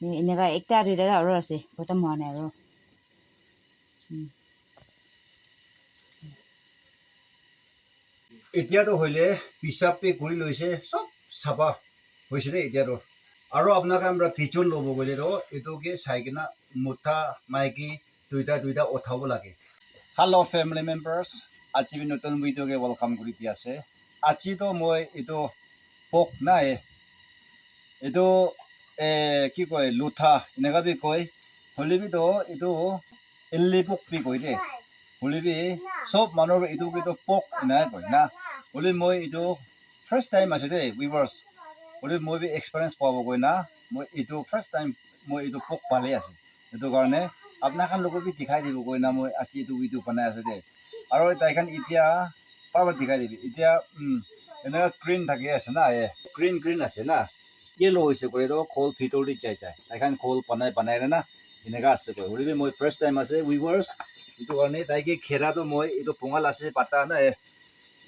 এনেকুৱা একটা দুটা আৰু আছে খতম হোৱা নাই আৰু এতিয়াতো হইলে পিচাপে কৰি লৈছে সব চাফা হৈছে দেই এতিয়াতো আৰু আপোনাক আমরা পিছন ল'ব গ'লে তো এইটোকে চাই কিনা মুঠা মাইকী দুইটা উঠাব লাগে হেল্ল' ফেমিলি মেম্বাৰ্ছ আজি নতুন ভিডিঅ'কে ৱেলকাম কৰি দি আছে আজিতো মই এইটো পক নাই এইটো কি কয় লুঠা এনেকুৱা বি কয় হ'লেবিতো এইটো এল্লি পক বি কয় দেই হ'লেবি সব মানুহৰ এইটো কিন্তু পক এনেকৈ কয় না হ'লে মই এইটো ফাৰ্ষ্ট টাইম আছে দেই ভিউৱাৰ্ছ হ'লে মই বি এক্সপিৰিয়েঞ্চ পাব গৈ না মই এইটো ফাৰ্ষ্ট টাইম মই এইটো পক পালে আছে সেইটো কাৰণে আপোনাক লোকক বি দেখাই দিব গৈ না মই আজি এইটো ভিডিঅ' বনাই আছে দেই আৰু তাইখন এতিয়া পাবা দেখাই দিবি এতিয়া এনেকুৱা গ্ৰীণ থাকি আছে না গ্ৰীণ আছে না yellow হৈছে কৰি তো খোল ভিতৰ দি যায় তাইখন খোল বনাই না এনেকুৱা আছে কয় হ'লে মই ফাৰ্ষ্ট টাইম আছে ভিউৱাৰ্ছ এইটো কাৰণে তাইকে খেৰাটো মই এইটো পঙাল আছে পাতা না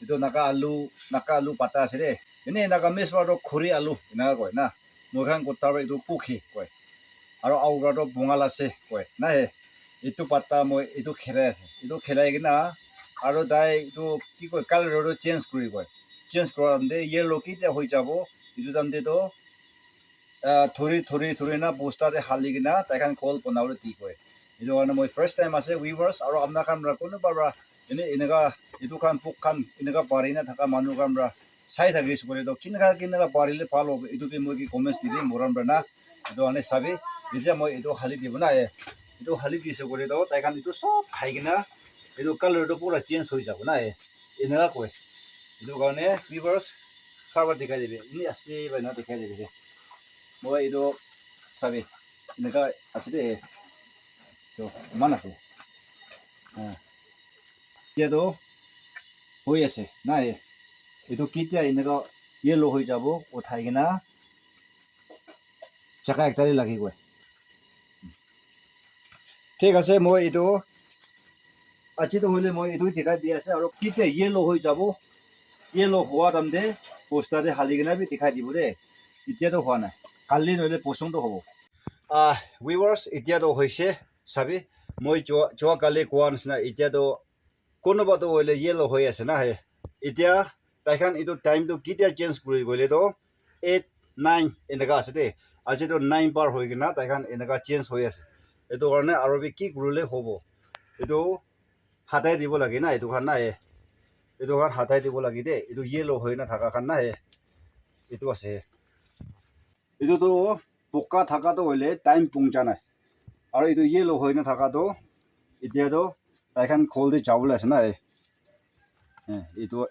itu naka alu pata আছে deh ini naka mes baru khuri alu naka koi na mukhan kotar itu pukhi koi aro auga to bungal ase koi na itu pata moi itu kherai gina aro dai itu ki koi color ro change kori korande yellow ki te hoi jabo itu damde to thori na bosta de hali gina taikan kol banawle ti koi itu karone moi first time ase viewers aro apna kan ra kono bara ini enega itu kan puk kan enega pari na thaka manu kan ra sai thagi sukore to kinega pari le follow itu ke moi ki comments dibi moran bana itu ane sabi itu moi itu hali dibo na itu hali dise kore to tai kan itu sob khai gina itu color to pura change hoi jabo na enega koi itu karone viewers farbar dikhai dibi ini asli bana dikhai dibi moi itu sabi enega asli to man ase এতিয়াতো হৈ আছে নাই এইটো কেতিয়া এনেকুৱা yellow হৈ যাব উঠাই কিনা চাকা একটাই লাগিবই ঠিক আছে মই এইটো আজিতো হ'লে মই এইটো দেখাই দি আছে আৰু কেতিয়া য়েলো হৈ যাব য়েলো হোৱা টাইমতে পোষ্টাৰে হালি কিনা বি দেখাই দিব দেই এতিয়াতো হোৱা নাই কালি নহ'লে পচন্দ হ'ব ভিউৱাৰ্ছ এতিয়াতো হৈছে চাবি মই যোৱাকালি কোৱা নিচিনা এতিয়াতো কোনোবাটো হ'লে য়েলো হৈ আছে না এতিয়া তাইখন এইটো টাইমটো কেতিয়া চেঞ্জ কৰি গ'লে তো 8, 9 এনেকুৱা আছে দেই আজিতো 9 পাৰ হৈ কিনা তাইখন এনেকুৱা চেঞ্জ হৈ আছে এইটো কাৰণে আৰু বি কি কৰিলে হ'ব এইটো হাতাই দিব লাগে না এইটো খান না এইটো খান হাতাই দিব লাগে দেই এইটো য়েলো হৈ নাথাকা খান না এইটো আছে এইটোতো পকা থকাটো হ'লে টাইম পঞ্চা নাই আৰু এইটো য়েলো হৈ নাথাকাটো এতিয়াতো তাইখন খোল দি যাবলৈ আছে না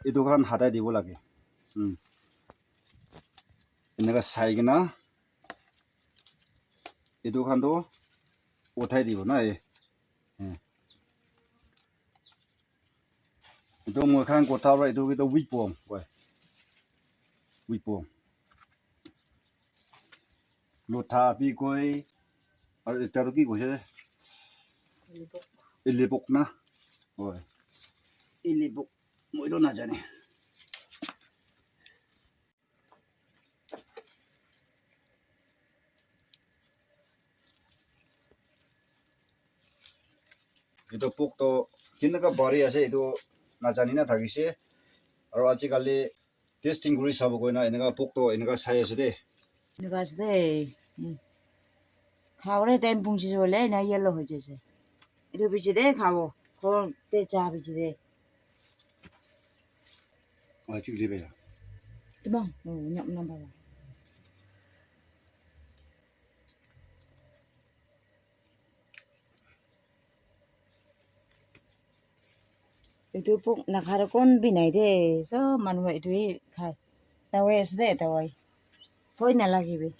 এইটো খান হাতাই দিব লাগে এনেকুৱা চাই কিনা এইটো খানটো উঠাই দিব না এইটো মই খান কথা এইটো কিন্তু উইক পম কয় উইক পম লোঠা বি কয় আৰু এতিয়াতো কি কৈছে ইলিপক না হয় ইলিপক মইতো নাজানে এইটো পোকটো কেনেকুৱা বাঢ়ি আছে এইটো নাজানি না থাকিছে আৰু আজিকালি টেষ্টিং কৰি চাবগৈ না এনেকুৱা পোকটো এনেকুৱা চাই আছে দেই এনেকুৱা আছে দেই খাবলৈ টাইম পঞ্চিছ হ'লে না য়েল্লো হৈ যাইছে এইটো পিছে দে খাব ঘৰতে চাহ পিছে দে চুলি বেয়া Bang, banyak menambah. Itu pun nak harakon binai deh, so manua itu kai. Tawai asde tawai. Poi na lagi be.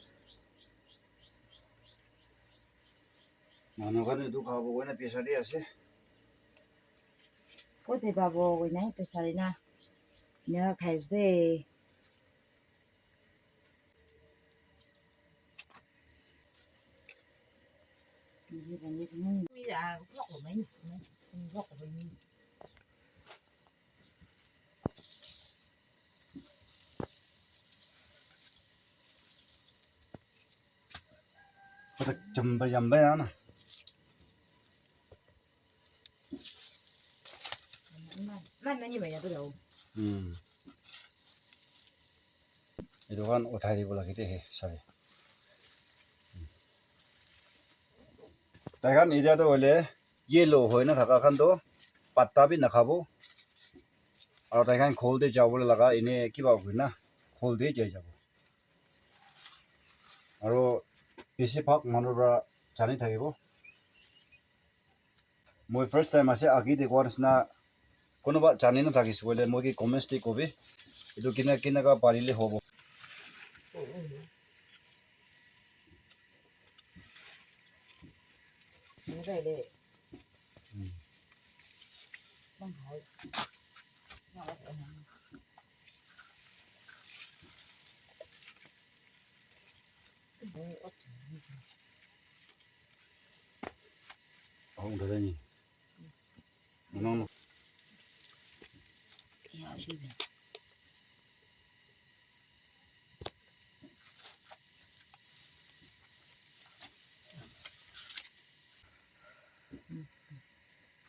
মানুহ কাৰণে এইটো খাব গৈ না পেছাৰি আছে Poi te babo winai pesari na. Nya kai asde. Ini kan ni semua. Ini dah kok main. Kok main. Kota jamba ya na. Mana như vậy tôi đâu. Itu kan uthai di bola kita he, sorry. Tai kan ida to ole yellow hoi na thaka khan to patta bi nakhabo. Aro tai kan khol de jawol laga ine kiba hui na khol de jai jabo. Aro bisi phak manura chani thakibo. Moi first time ase agi de kwars na kono ba chani na thakis bole moi ki comments ti kobe. Itu kina ka parile hobo. Như vậy để. Đang hỏi. Không được đây nhỉ. Nó Ya sih.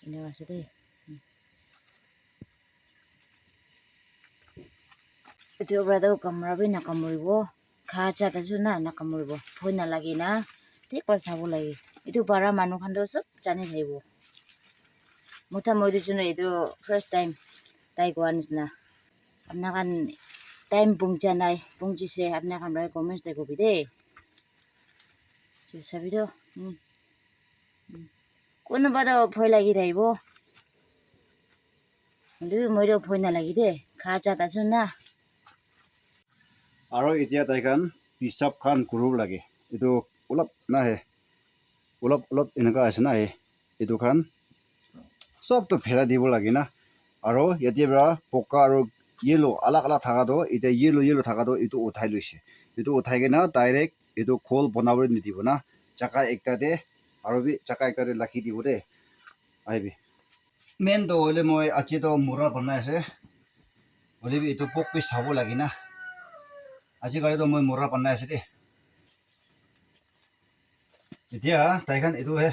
Ini maksudnya. Itu berarti kamera bi nak kamuribo, kaca tasu na kamuribo, phone na lagi na, tik par sabu lagi. Itu para manu khando sob jani thaibo. Mutha moi chuno itu first time tai gwanis na. Apna kan time pungcha nai, pungchi se apna kan rai comments de ko bi de. Chu sabido. Kono bada phoi lagi thaibo. Ndu moi do phoi na lagi de, kaca tasu na. aro itia tai kan pisap khan kuru lage. Itu ulap na he. Ulap inaka ase na he. Itu khan sob to phera dibo lagi na. Aro yati bra poka aro yellow alak thaka do ite yellow thaka do itu uthai loise. Itu uthai ke na direct itu khol banabore nidibo na. Chaka ekta de aro bi chaka ekta de lakhi dibo de. Aibi. Men do ole moi achi to mura banai ase. Ole bi itu pok pi sabo lagi na. Aji kali to moi mura banai ase de. Jadi ya, taikan itu he,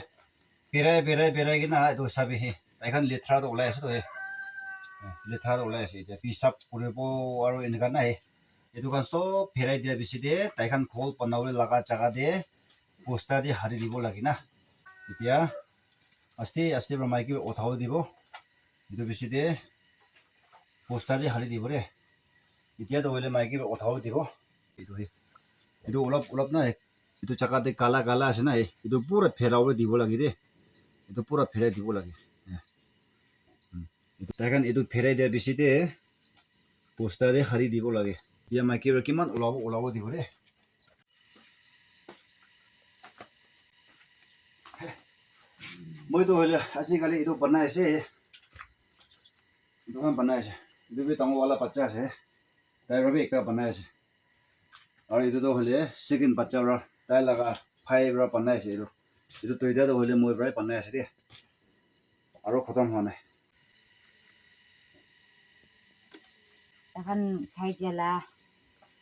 berai gina itu sabi he. Taikan litra to ulai ase to he, litra to ulai ase. Jadi pisap puribo aru ini kan he. Itu kan so berai dia bisi de, taikan khol panawle laga jaga de, posta de hari dibo lagi na. Jadi ya, asti bermain ki othau dibo. Itu bisi de, posta de hari dibo de. Jadi ya to boleh main ki othau dibo. Itu he. Itu ulap na he. Itu cakap de kala ase na itu pura pheraure dibo lagi de itu pura pherai dibo lagi itu takan itu pherai dia bisi de poster de hari dibo lagi dia maki kiman ulabo dibo de moi to hole aji kali itu banai ase itu kan banai ase itu be tango wala bacha ase tai rabi ekta banai ase aru itu to hole second bacha ra tai laga phai ra banai ase itu toida to hole moi brai banai ase de aru khatam hone এখন খাই দিয়ালা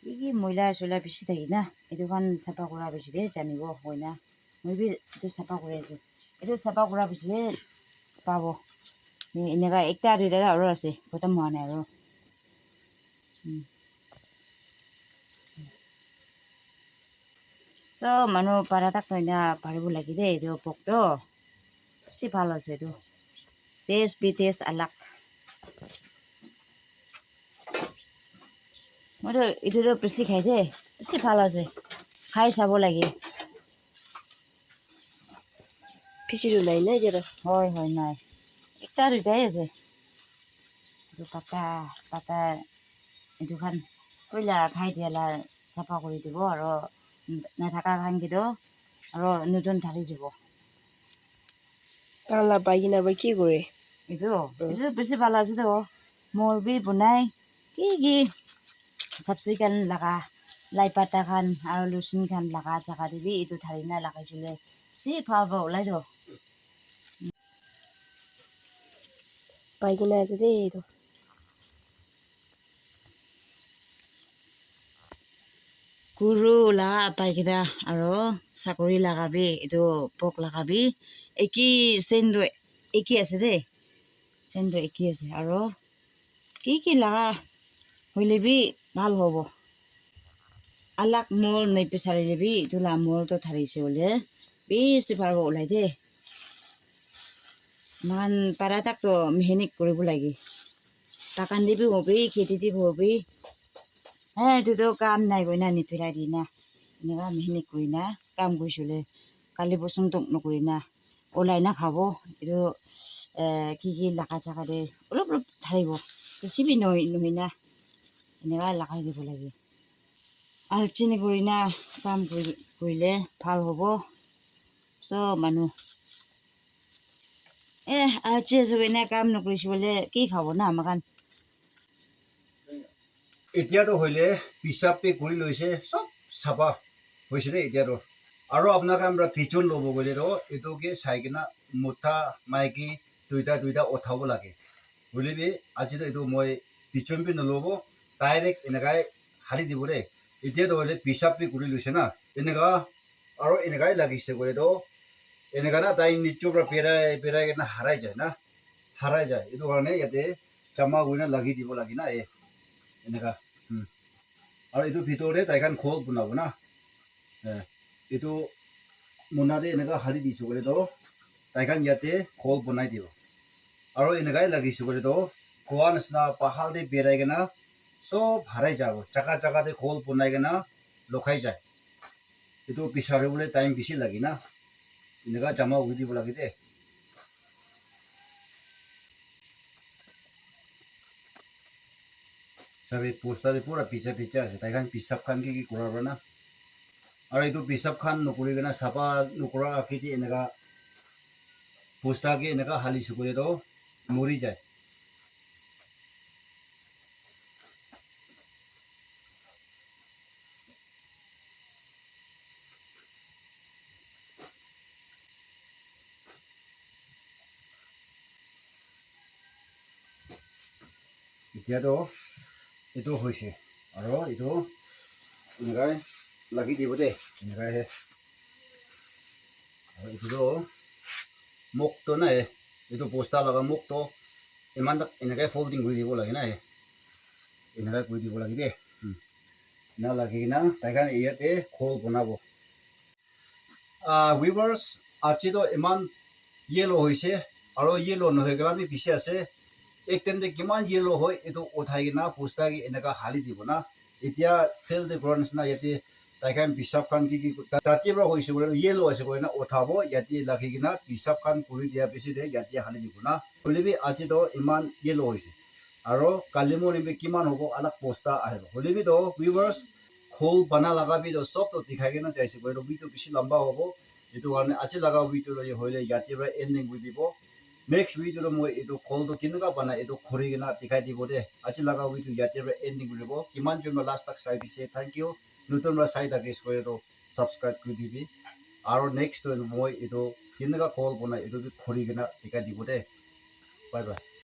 কি ময়লা চয়লা বেছি থাকি না এইটো কাৰণ চাফা কৰা বেছি দে জানিব হয় না মই বি এইটো চাফা কৰি আছে এইটো চাফা কৰা বেছি পাব এনেকুৱা একটা দুইটা আৰু আছে খতম হোৱা নাই আৰু চব মানুহ পাৰা তাক তই না পাৰিব লাগি দেই এইটো পকটো বেছি ভাল হৈছে এইটো টেষ্ট বিটেষ্ট আলাক মইতো এইটোতো বেছি খাই দেই বেছি ভাল আছে খাই চাব লাগে খিচিৰি নাই নাই জৰা হয় নাই একটা দুইটাই আছে এইটো পাতা এইটো খান কইলা খাই দিয়ালা চাফা কৰি দিব আৰু নাথাকা খান কিন্তু আৰু নতুন ঢালি দিব কালা পাই কিনা বা কি কৰে এইটো বেছি ভাল আছে তো মই বি বনাই কি সাবচিকান লাগা লাই পাতা খান আৰু লুচিন খান লাগা জাগা দিবি এইটো ঢালি না লাগাইছিলে বেছি ভাল পাব ওলাই তো পাই কিনা আছে দেই এইটো কুৰু লাগা পাইকিনা আৰু চাকৰি লাগাবি এইটো পক লাগাবি একি চেনটো একি আছে দেই চেনটো একি আছে আৰু কি লাগা হইলেবি ভাল হ'ব আলাক মোৰ নেইটো চাৰি যাবি তোলা মোৰতো থাৰিছে হলে বেছি পাৰব ওলাই দেই মান পাৰা তাকতো মেহনিক কৰিব লাগে টাকান দিবি হবি খেতি দিবি হবি হ্যাঁ এইটোতো কাম নাই গৈ না নিফেৰাই দি না এনেকুৱা মেহনিক কৰি না কাম কৰিছিলে কালি বচন তোক নকৰি না ওলাই না খাব এইটো কি লাকা চাকা দে অলপ অলপ ধাৰিব বেছিবি নহয় না এনেকুৱা লাগাই দিব লাগে আলচিনি কৰি না কাম কৰিলে ভাল হ'ব চব মানুহ আলচি আছো এনে কাম নকৰিছো বোলে কি খাব না আমাকান এতিয়াতো হইলে পিচাপে কৰি লৈছে চব চাফা হৈছে দেই এতিয়াতো আৰু আপোনাক আমরা পিছন ল'ব গ'লে এইটোকে চাই কিনা মুঠা মাইকী দুইটা উঠাব লাগে বুলিবি আজিতো এইটো মই পিছনবি নল'ব ডাইৰেক্ট এনেকাই হালি দিব দেই এতিয়াতো হইলে পিচাপে কৰি লৈছে না এনেকা আৰু এনেকাই লাগিছে গ'লেতো এনেকা না তাই নিচৰ পৰা পেৰাই কিনা হাৰাই যায় না হাৰাই যায় এইটো কাৰণে ইয়াতে জামা গৈ না লাগি দিব লাগে না এনেকা আৰু এইটো ভিতৰতে তাইখান খোল বনাব না এইটো মোনাৰে এনেকা হালি দিছো গ'লেতো তাইখান ইয়াতে খোল বনাই দিব আৰু এনেকাই লাগিছে গ'লেতো খোৱা নিচিনা পাহাৰতে পেৰাই কিনা চব হাৰাই যাব জাগাতে খোল বনাই কিনা লখাই যায় এইটো বিচাৰিবলৈ টাইম বেছি লাগে না এনেকা জামা উৰি দিব লাগে দেই sabi poster pura picha আছে তাইখান পিসাব খান কি কৰাব না আৰু এইটো পিসাব খান নকৰি কিনা চাফা নকৰা আঁকিটি এনেকা পোষ্টাকে এনেকা হালি চুকুৰিতো মৰি যায় এতিয়াতো এইটো হৈছে আৰু এইটো এনেকাই লাগি দিব দেই এনেকাইহে আৰু এইটোতো মুখটো নাই এইটো পোষ্টাৰ লগা মুখটো ইমান এনেকাই ফল্ডিং কৰি দিব লাগে না এনেকাই কৰি দিব লাগে দেই না লাগি কিনা তাইখান ইয়াতে খোল বনাব উইভাৰ্ছ আজিতো ইমান ইয়েলো হৈছে আৰু ইয়েলো নহয় গ'লে আমি পিছে আছে এক তেন্তে কিমান ইয়েলো হয় এইটো উঠাই কিনা পোষ্টাকে এনেকা হালি দিব না এতিয়া ফেল্ডে কৰা নিচিনা ইয়াতে তাইখান পিচাব খান কি ৰাতিৰ পৰা হৈছে বোলে ইয়েলো আছে কৈ না উঠাব ইয়াতে লাগি কিনা পিচাব খান কৰি দিয়াৰ পিছতে ইয়াতে হালি দিব না হ'লেবি আজিতো ইমান ইয়েলো হৈছে আৰু কালি মোৰ কিমান হ'ব অলপ পোষ্টা আহিব হ'লেবিতো উইভাৰ্ছ খোল বানা লাগাবিতো চবতো দেখাই কিনা যাইছে কৈ ৰবিটো বেছি লম্বা হ'ব এইটো কাৰণে আজি লগা ভিডিঅ' হ'লে ইয়াতে পৰা এণ্ডিং কৰি দিব নেক্সট ভিডিঅ'টো মই এইটো খোলটো কেনেকুৱা বনাই এইটো খৰি কিনা দেখাই দিব দে আজি লগা ভিডিঅ' ইয়াতে পৰা এণ্ডিং কৰি দিব কিমান জন লাষ্ট তাক চাই দিছে থেংক ইউ নতুন পৰা চাই থাকে এইটো ছাবস্ক্ৰাইব কৰি দিবি আৰু নেক্সট মই এইটো কেনেকুৱা খোল বনাই এইটো খৰি কিনা দেখাই দিব দে বাই বাই